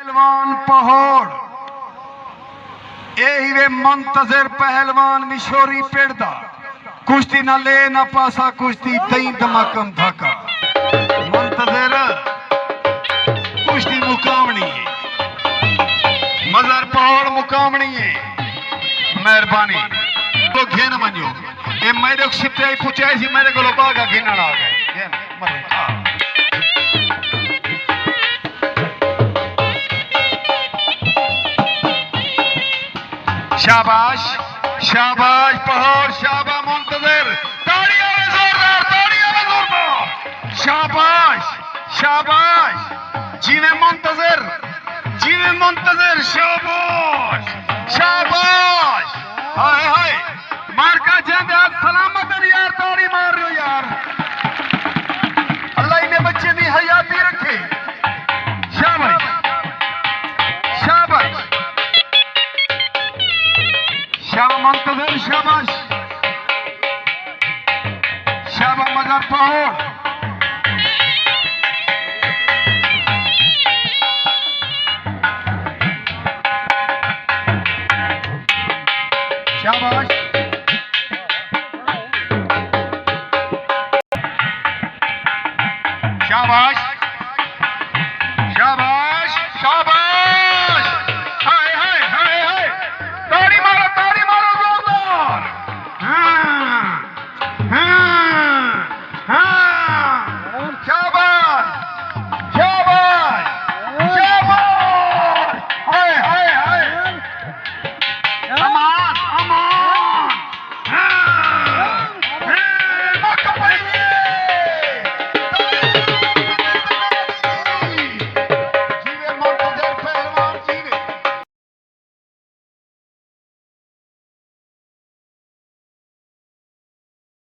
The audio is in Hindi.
पहलवान पहाड़ यही वे मंतजर पहलवान मिशोरी पेड़दा कुश्ती न ले न पासा कुश्ती दई दमाकम धका मंतजर कुश्ती मुकामनी है मजर पहाड़ मुकामनी है मेहरबानी तो घेन मनियो ये मेरे छिपे पूछे सी मेरे को बागा घेन आ गए शाबाश शाबाश पहाड़ शाबा मुंतजर तालियां में जोरदार शाबाश शाबाश जीने मुंतजर शाबाश शाबाश हाय हाय मार का जांदे सलामत है यार ताड़ी मार रहे हो यार अल्लाह इन्हें बच्चे दी हयाती रखे शाबाश शाबाश शाबा मुंतजर शाबाश शाबा मजर पहाड़